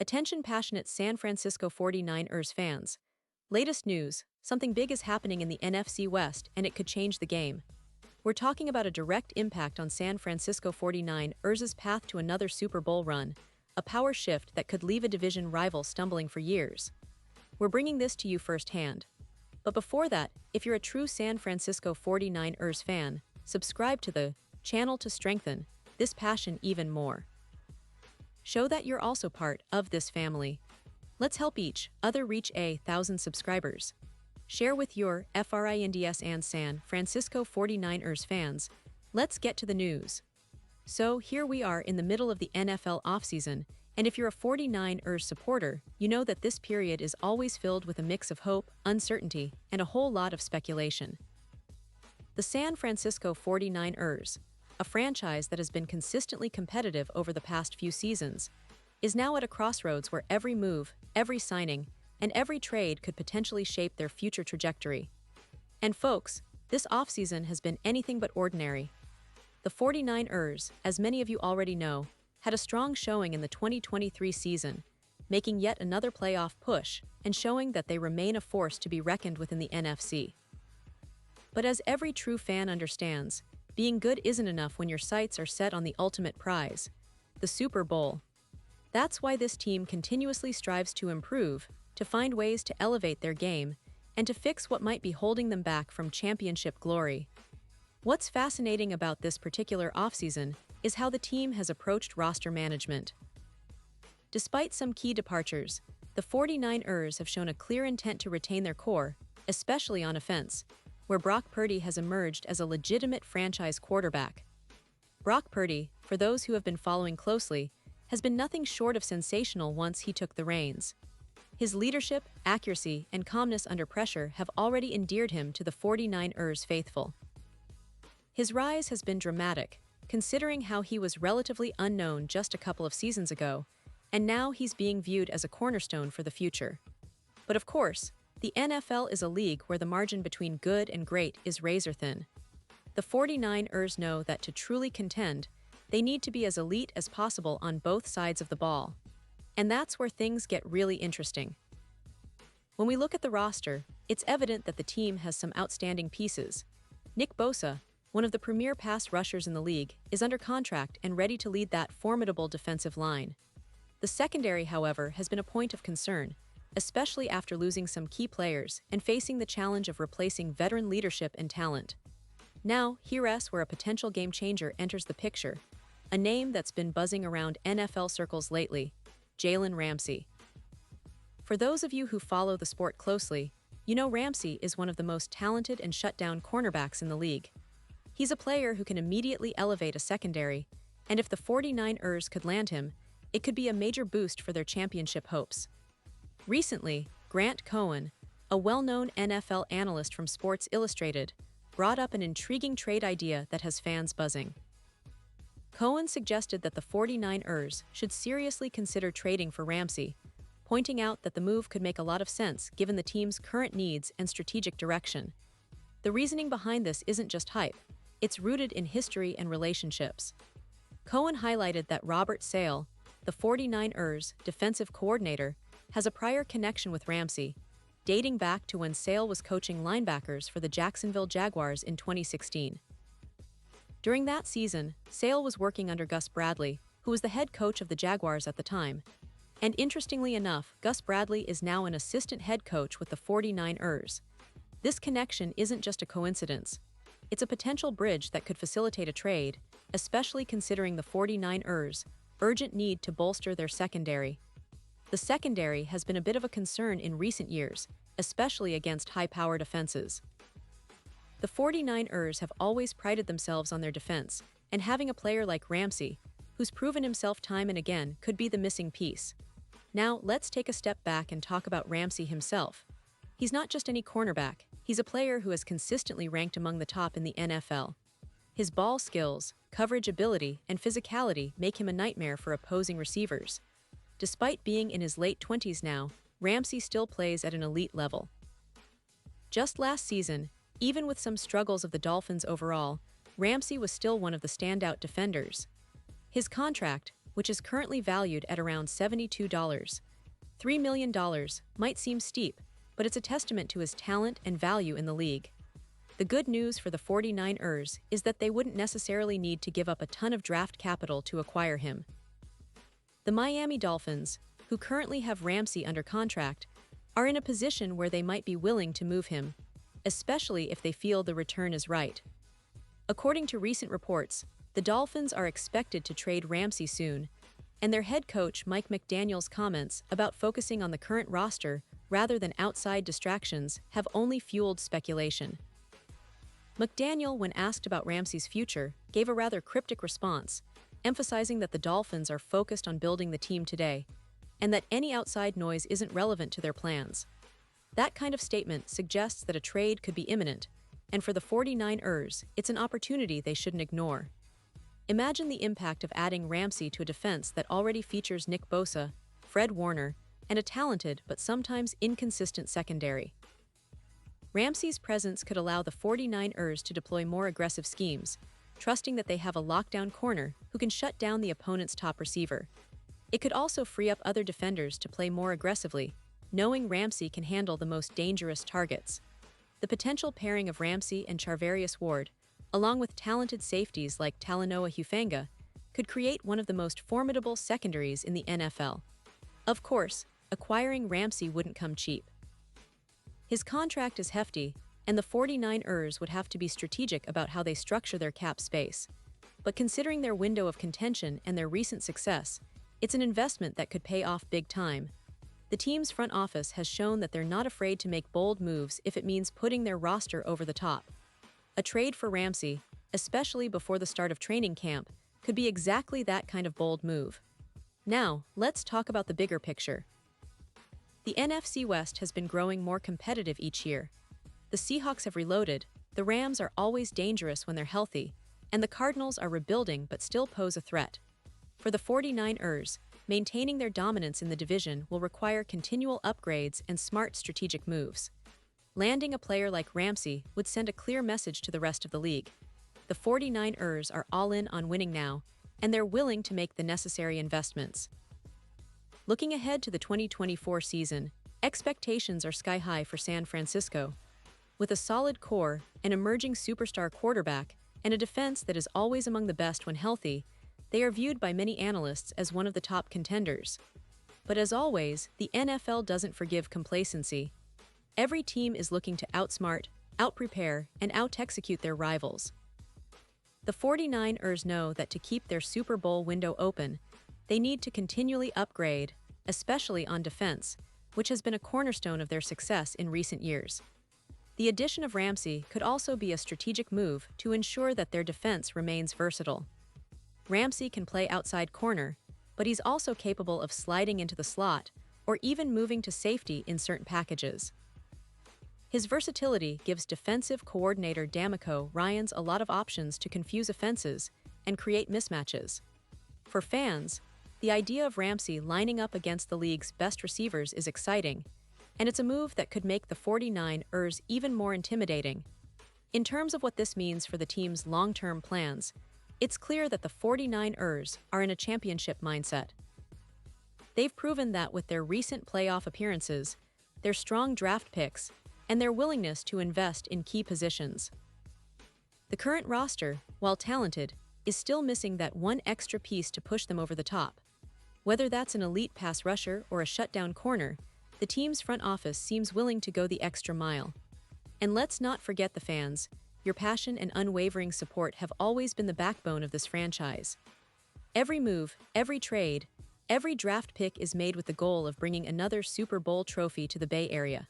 Attention passionate San Francisco 49ers fans. Latest news, something big is happening in the NFC West and it could change the game. We're talking about a direct impact on San Francisco 49ers' path to another Super Bowl run, a power shift that could leave a division rival stumbling for years. We're bringing this to you firsthand. But before that, if you're a true San Francisco 49ers fan, subscribe to the channel to strengthen this passion even more. Show that you're also part of this family. Let's help each other reach 1,000 subscribers. Share with your friends and San Francisco 49ers fans. Let's get to the news. So here we are in the middle of the NFL offseason, and if you're a 49ers supporter, you know that this period is always filled with a mix of hope, uncertainty, and a whole lot of speculation. The San Francisco 49ers, a franchise that has been consistently competitive over the past few seasons, is now at a crossroads where every move, every signing, and every trade could potentially shape their future trajectory. And folks, this offseason has been anything but ordinary. The 49ers, as many of you already know, had a strong showing in the 2023 season, making yet another playoff push and showing that they remain a force to be reckoned with in the NFC. But as every true fan understands, being good isn't enough when your sights are set on the ultimate prize, the Super Bowl. That's why this team continuously strives to improve, to find ways to elevate their game, and to fix what might be holding them back from championship glory. What's fascinating about this particular offseason is how the team has approached roster management. Despite some key departures, the 49ers have shown a clear intent to retain their core, especially on offense, where Brock Purdy has emerged as a legitimate franchise quarterback. Brock Purdy, for those who have been following closely, has been nothing short of sensational once he took the reins. His leadership, accuracy, and calmness under pressure have already endeared him to the 49ers faithful. His rise has been dramatic, considering how he was relatively unknown just a couple of seasons ago, and now he's being viewed as a cornerstone for the future. But of course, the NFL is a league where the margin between good and great is razor-thin. The 49ers know that to truly contend, they need to be as elite as possible on both sides of the ball. And that's where things get really interesting. When we look at the roster, it's evident that the team has some outstanding pieces. Nick Bosa, one of the premier pass rushers in the league, is under contract and ready to lead that formidable defensive line. The secondary, however, has been a point of concern, especially after losing some key players and facing the challenge of replacing veteran leadership and talent. Now, here's where a potential game-changer enters the picture, a name that's been buzzing around NFL circles lately, Jalen Ramsey. For those of you who follow the sport closely, you know Ramsey is one of the most talented and shutdown cornerbacks in the league. He's a player who can immediately elevate a secondary, and if the 49ers could land him, it could be a major boost for their championship hopes. Recently, Grant Cohen, a well-known NFL analyst from Sports Illustrated, brought up an intriguing trade idea that has fans buzzing. Cohen suggested that the 49ers should seriously consider trading for Ramsey, pointing out that the move could make a lot of sense given the team's current needs and strategic direction. The reasoning behind this isn't just hype, it's rooted in history and relationships. Cohen highlighted that Robert Sale, the 49ers defensive coordinator, has a prior connection with Ramsey, dating back to when Sale was coaching linebackers for the Jacksonville Jaguars in 2016. During that season, Sale was working under Gus Bradley, who was the head coach of the Jaguars at the time. And interestingly enough, Gus Bradley is now an assistant head coach with the 49ers. This connection isn't just a coincidence. It's a potential bridge that could facilitate a trade, especially considering the 49ers' urgent need to bolster their secondary. The secondary has been a bit of a concern in recent years, especially against high-powered offenses. The 49ers have always prided themselves on their defense, and having a player like Ramsey, who's proven himself time and again, could be the missing piece. Now, let's take a step back and talk about Ramsey himself. He's not just any cornerback, he's a player who has consistently ranked among the top in the NFL. His ball skills, coverage ability, and physicality make him a nightmare for opposing receivers. Despite being in his late 20s now, Ramsey still plays at an elite level. Just last season, even with some struggles of the Dolphins overall, Ramsey was still one of the standout defenders. His contract, which is currently valued at around $72. $3 million might seem steep, but it's a testament to his talent and value in the league. The good news for the 49ers is that they wouldn't necessarily need to give up a ton of draft capital to acquire him. The Miami Dolphins, who currently have Ramsey under contract, are in a position where they might be willing to move him, especially if they feel the return is right. According to recent reports, the Dolphins are expected to trade Ramsey soon, and their head coach Mike McDaniel's comments about focusing on the current roster rather than outside distractions have only fueled speculation. McDaniel, when asked about Ramsey's future, gave a rather cryptic response, emphasizing that the Dolphins are focused on building the team today, and that any outside noise isn't relevant to their plans. That kind of statement suggests that a trade could be imminent, and for the 49ers, it's an opportunity they shouldn't ignore. Imagine the impact of adding Ramsey to a defense that already features Nick Bosa, Fred Warner, and a talented but sometimes inconsistent secondary. Ramsey's presence could allow the 49ers to deploy more aggressive schemes, trusting that they have a lockdown corner who can shut down the opponent's top receiver. It could also free up other defenders to play more aggressively, knowing Ramsey can handle the most dangerous targets. The potential pairing of Ramsey and Charvarius Ward, along with talented safeties like Talanoa Hufanga, could create one of the most formidable secondaries in the NFL. Of course, acquiring Ramsey wouldn't come cheap. His contract is hefty, and the 49ers would have to be strategic about how they structure their cap space. But considering their window of contention and their recent success, it's an investment that could pay off big time. The team's front office has shown that they're not afraid to make bold moves if it means putting their roster over the top. A trade for Ramsey, especially before the start of training camp, could be exactly that kind of bold move. Now, let's talk about the bigger picture. The NFC West has been growing more competitive each year. The Seahawks have reloaded, the Rams are always dangerous when they're healthy, and the Cardinals are rebuilding but still pose a threat. For the 49ers, maintaining their dominance in the division will require continual upgrades and smart strategic moves. Landing a player like Ramsey would send a clear message to the rest of the league. The 49ers are all in on winning now, and they're willing to make the necessary investments. Looking ahead to the 2024 season, expectations are sky high for San Francisco. With a solid core, an emerging superstar quarterback, and a defense that is always among the best when healthy, they are viewed by many analysts as one of the top contenders. But as always, the NFL doesn't forgive complacency. Every team is looking to outsmart, outprepare, and out-execute their rivals. The 49ers know that to keep their Super Bowl window open, they need to continually upgrade, especially on defense, which has been a cornerstone of their success in recent years. The addition of Ramsey could also be a strategic move to ensure that their defense remains versatile. Ramsey can play outside corner, but he's also capable of sliding into the slot or even moving to safety in certain packages. His versatility gives defensive coordinator D'Amico Ryans a lot of options to confuse offenses and create mismatches. For fans, the idea of Ramsey lining up against the league's best receivers is exciting, and it's a move that could make the 49ers even more intimidating. In terms of what this means for the team's long-term plans, it's clear that the 49ers are in a championship mindset. They've proven that with their recent playoff appearances, their strong draft picks, and their willingness to invest in key positions. The current roster, while talented, is still missing that one extra piece to push them over the top. Whether that's an elite pass rusher or a shutdown corner, the team's front office seems willing to go the extra mile. And let's not forget the fans. Your passion and unwavering support have always been the backbone of this franchise. Every move, every trade, every draft pick is made with the goal of bringing another Super Bowl trophy to the Bay Area.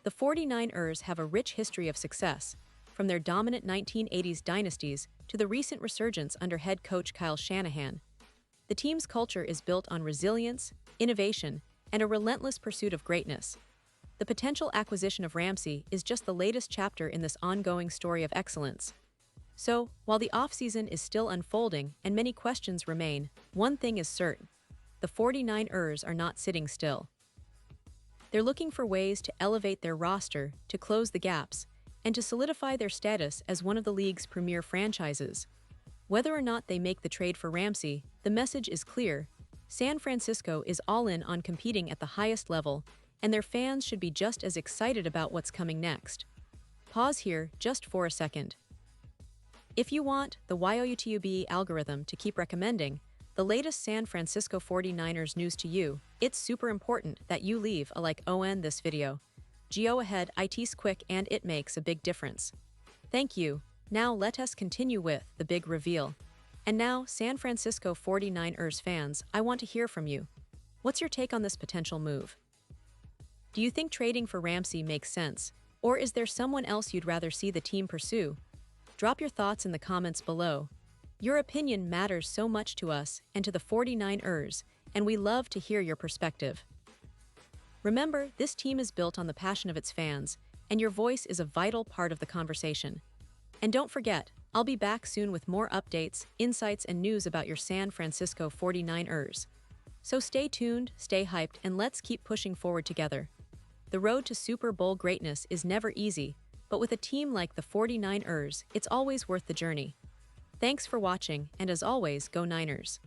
The 49ers have a rich history of success, from their dominant 1980s dynasties to the recent resurgence under head coach Kyle Shanahan. The team's culture is built on resilience, innovation, and a relentless pursuit of greatness. The potential acquisition of Ramsey is just the latest chapter in this ongoing story of excellence. So, while the offseason is still unfolding and many questions remain, one thing is certain: the 49ers are not sitting still. They're looking for ways to elevate their roster, to close the gaps, and to solidify their status as one of the league's premier franchises. Whether or not they make the trade for Ramsey, the message is clear. San Francisco is all in on competing at the highest level, and their fans should be just as excited about what's coming next. Pause here just for a second. If you want the YouTube algorithm to keep recommending the latest San Francisco 49ers news to you, it's super important that you leave a like on this video. Go ahead, it's quick and it makes a big difference. Thank you. Now let us continue with the big reveal. And now, San Francisco 49ers fans, I want to hear from you. What's your take on this potential move? Do you think trading for Ramsey makes sense, or is there someone else you'd rather see the team pursue? Drop your thoughts in the comments below. Your opinion matters so much to us and to the 49ers, and we love to hear your perspective. Remember, this team is built on the passion of its fans, and your voice is a vital part of the conversation. And don't forget, I'll be back soon with more updates, insights, and news about your San Francisco 49ers. So stay tuned, stay hyped, and let's keep pushing forward together. The road to Super Bowl greatness is never easy, but with a team like the 49ers, it's always worth the journey. Thanks for watching, and as always, go Niners!